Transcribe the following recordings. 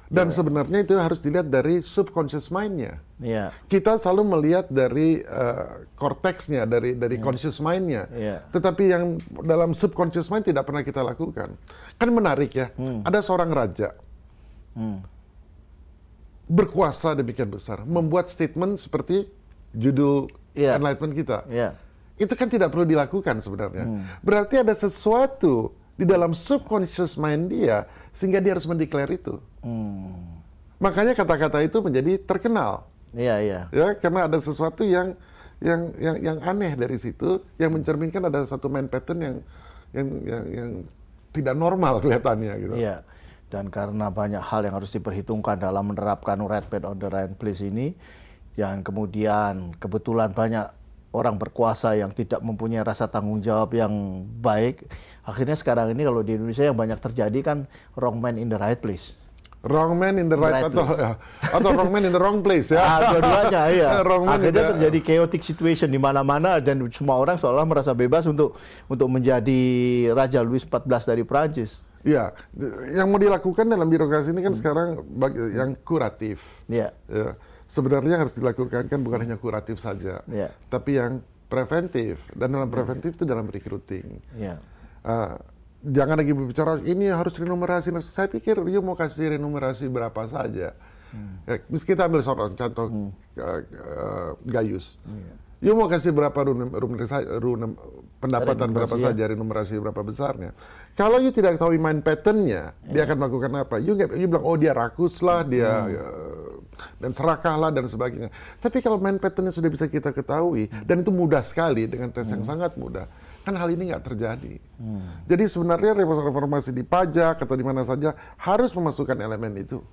Dan sebenarnya itu harus dilihat dari subconscious mind-nya. Iya. Kita selalu melihat dari cortex-nya, dari conscious mind-nya. Tetapi yang dalam subconscious mind tidak pernah kita lakukan. Kan menarik ya, ada seorang raja berkuasa demikian besar, membuat statement seperti judul Enlightenment kita. Itu kan tidak perlu dilakukan sebenarnya. Berarti ada sesuatu di dalam subconscious mind dia, sehingga dia harus mendeklar itu. Makanya kata-kata itu menjadi terkenal. Ya, karena ada sesuatu yang aneh dari situ, yang mencerminkan ada satu mind pattern yang tidak normal kelihatannya gitu. Iya. Dan karena banyak hal yang harus diperhitungkan dalam menerapkan right path on the right place ini, yang kemudian kebetulan banyak orang berkuasa yang tidak mempunyai rasa tanggung jawab yang baik. Akhirnya sekarang ini kalau di Indonesia yang banyak terjadi kan wrong man in the right place. Wrong man in the right atau wrong man in the wrong place ya. Dua-duanya ya. Akhirnya terjadi chaotic situation di mana-mana dan semua orang seolah merasa bebas untuk menjadi Raja Louis XIV dari Prancis. Iya, yang mau dilakukan dalam birokrasi ini kan sekarang yang kuratif. Ya. Sebenarnya harus dilakukan kan bukan hanya kuratif saja, tapi yang preventif. Dan dalam preventif itu dalam recruiting. Jangan lagi berbicara ini harus renumerasi. Saya pikir you mau kasih renumerasi berapa saja. Kita ambil contoh Gayus. You mau kasih berapa pendapatan berapa saja, renumerasi berapa besarnya. Kalau you tidak tahu mind pattern-nya, dia akan melakukan apa? You bilang, oh dia rakus lah, dia dan serakah lah dan sebagainya. Tapi kalau mind pattern-nya sudah bisa kita ketahui, dan itu mudah sekali dengan tes yang sangat mudah, kan hal ini nggak terjadi. Jadi sebenarnya reformasi di pajak atau di mana saja harus memasukkan elemen itu.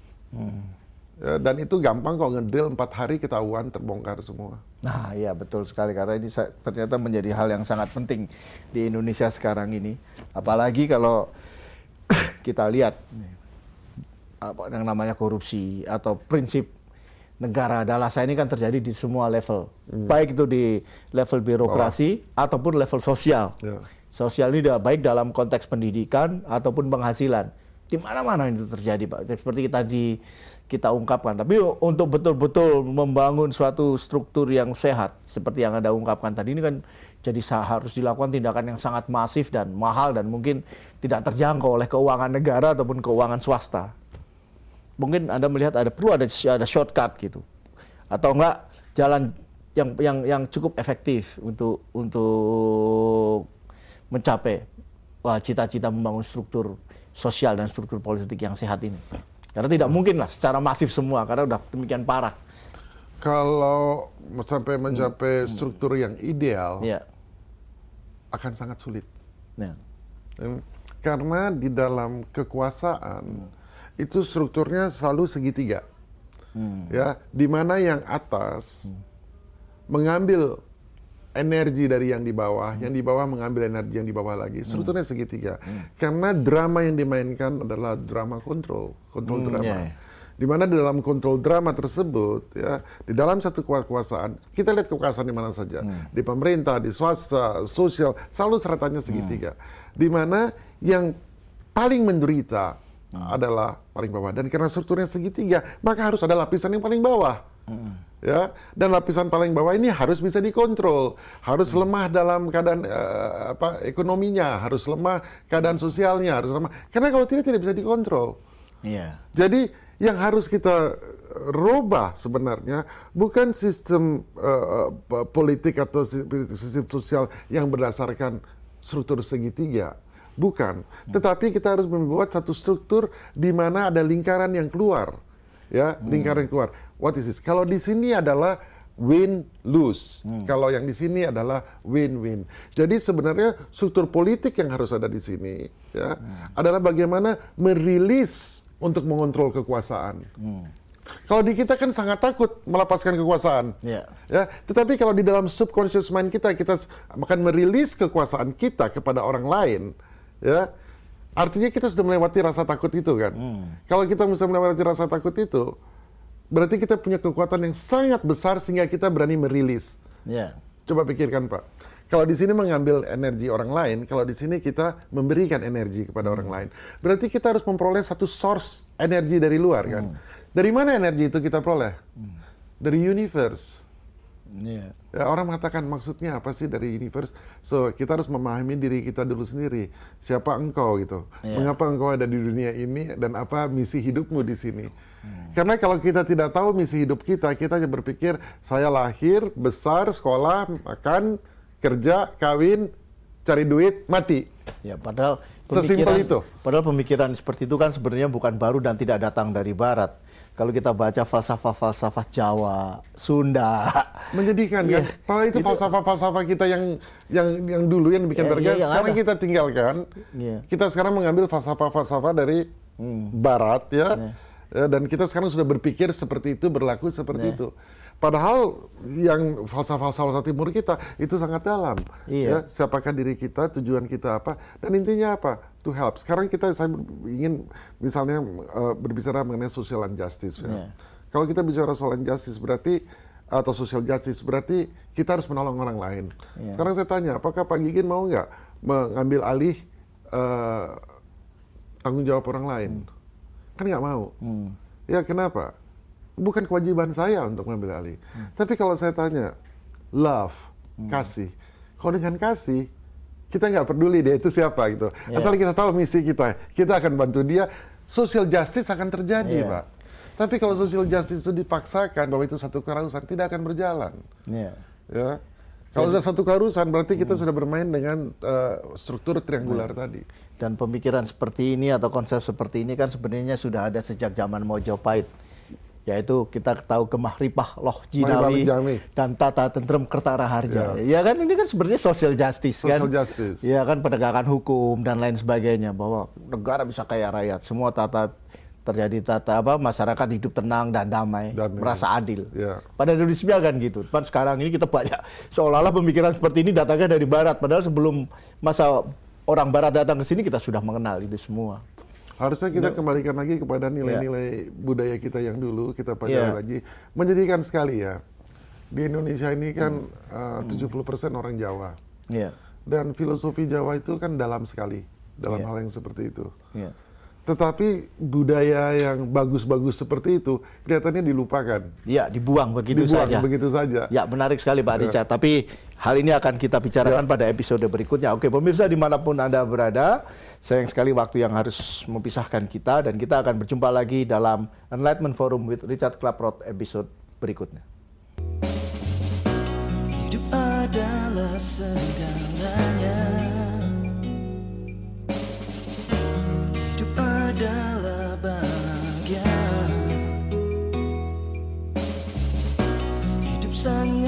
Ya, dan itu gampang kok, ngedrill 4 hari ketahuan, terbongkar semua. Nah iya betul sekali, karena ini ternyata menjadi hal yang sangat penting di Indonesia sekarang ini. Apalagi kalau kita lihat apa yang namanya korupsi atau prinsip negara adalah saya ini kan terjadi di semua level. Baik itu di level birokrasi ataupun level sosial. Sosial ini baik dalam konteks pendidikan ataupun penghasilan. Di mana-mana itu terjadi, Pak. Seperti tadi kita ungkapkan. Tapi untuk betul-betul membangun suatu struktur yang sehat, seperti yang Anda ungkapkan tadi, ini kan jadi harus dilakukan tindakan yang sangat masif dan mahal dan mungkin tidak terjangkau oleh keuangan negara ataupun keuangan swasta. Mungkin Anda melihat perlu ada shortcut gitu. Atau enggak jalan yang cukup efektif untuk mencapai cita-cita membangun struktur sosial dan struktur politik yang sehat ini. Karena tidak mungkin lah secara masif semua, karena udah demikian parah. Kalau sampai mencapai struktur yang ideal, akan sangat sulit. Karena di dalam kekuasaan, itu strukturnya selalu segitiga. Ya, di mana yang atas mengambil energi dari yang di bawah mengambil energi yang di bawah lagi. Strukturnya segitiga. Karena drama yang dimainkan adalah drama kontrol drama. Di mana di dalam kontrol drama tersebut, ya, di dalam satu kekuasaan, kita lihat kekuasaan di mana saja, di pemerintah, di swasta, sosial, selalu seratannya segitiga. Di mana yang paling menderita adalah paling bawah. Dan karena strukturnya segitiga, maka harus ada lapisan yang paling bawah. Ya, dan lapisan paling bawah ini harus bisa dikontrol, harus lemah dalam keadaan ekonominya, harus lemah keadaan sosialnya, harus lemah. Karena kalau tidak bisa dikontrol. Jadi yang harus kita rubah sebenarnya bukan sistem politik atau sistem sosial yang berdasarkan struktur segitiga, bukan. Tetapi kita harus membuat satu struktur di mana ada lingkaran yang keluar. Ya, lingkaran keluar. What is this? Kalau di sini adalah win-lose. Kalau yang di sini adalah win-win. Jadi sebenarnya struktur politik yang harus ada di sini, ya, adalah bagaimana merilis untuk mengontrol kekuasaan. Kalau di kita kan sangat takut melepaskan kekuasaan. Ya, tetapi kalau di dalam subconscious mind kita akan merilis kekuasaan kita kepada orang lain, ya. Artinya kita sudah melewati rasa takut itu kan. Kalau kita bisa melewati rasa takut itu, berarti kita punya kekuatan yang sangat besar sehingga kita berani merilis. Coba pikirkan Pak, Kalau di sini mengambil energi orang lain, kalau di sini kita memberikan energi kepada orang lain. Berarti kita harus memperoleh satu source energi dari luar kan. Dari mana energi itu kita peroleh? Dari universe. Yeah. Ya, orang mengatakan maksudnya apa sih dari universe? So kita harus memahami diri kita dulu sendiri. Siapa engkau gitu? Yeah. Mengapa engkau ada di dunia ini dan apa misi hidupmu di sini? Karena kalau kita tidak tahu misi hidup kita hanya berpikir saya lahir, besar, sekolah, makan, kerja, kawin, cari duit, mati. Ya, padahal sesimpel itu. Padahal pemikiran seperti itu kan sebenarnya bukan baru dan tidak datang dari Barat. Kalau kita baca falsafah-falsafah Jawa, Sunda, menyedihkan kan? Padahal itu falsafah-falsafah kita yang dulu yang bikin bergerak. Sekarang kita tinggalkan. Kita sekarang mengambil falsafah-falsafah dari Barat ya. Dan kita sekarang sudah berpikir seperti itu, berlaku seperti itu. Padahal yang falsafah-falsafah timur kita itu sangat dalam. Ya, siapakah diri kita, tujuan kita apa, dan intinya apa? To help. Sekarang saya ingin misalnya berbicara mengenai social justice. Ya. Kalau kita bicara social justice berarti atau social justice berarti kita harus menolong orang lain. Sekarang saya tanya, apakah Pak Gigin mau nggak mengambil alih tanggung jawab orang lain? Kan nggak mau. Ya kenapa? Bukan kewajiban saya untuk mengambil alih. Tapi kalau saya tanya, love, kasih. Kalau dengan kasih, kita nggak peduli dia itu siapa gitu. Asal kita tahu misi kita akan bantu dia. Social justice akan terjadi, Pak. Tapi kalau social justice itu dipaksakan bahwa itu satu keharusan, tidak akan berjalan. Ya. Kalau sudah satu keharusan, berarti kita sudah bermain dengan struktur triangular tadi. Dan pemikiran seperti ini atau konsep seperti ini kan sebenarnya sudah ada sejak zaman Mojopahit. Yaitu kita tahu Gemah Ripah Loh Jinawi dan Tata Tentrem Kertaraharja. Ya kan ini kan sebenarnya social justice kan. Social justice. Ya kan penegakan hukum dan lain sebagainya bahwa negara bisa kaya rakyat, semua masyarakat hidup tenang dan damai. Merasa adil. Pada prinsipnya kan gitu. Tapi sekarang ini kita banyak seolah-olah pemikiran seperti ini datangnya dari Barat, padahal sebelum masa orang Barat datang ke sini kita sudah mengenal itu semua. Harusnya kita kembalikan lagi kepada nilai-nilai budaya kita yang dulu, kita pelajari lagi. Menjadikan sekali ya. Di Indonesia ini kan 70% orang Jawa. Dan filosofi Jawa itu kan dalam sekali, dalam hal yang seperti itu. Tetapi budaya yang bagus-bagus seperti itu kelihatannya dilupakan. Ya, dibuang begitu saja. Ya, menarik sekali Pak Richard. Tapi hal ini akan kita bicarakan pada episode berikutnya. Oke, pemirsa dimanapun Anda berada, sayang sekali waktu yang harus memisahkan kita, dan kita akan berjumpa lagi dalam Enlightenment Forum with Richard Klaproth episode berikutnya. Hidup adalah segalanya. Hidup adalah bahagia. Hidup sangat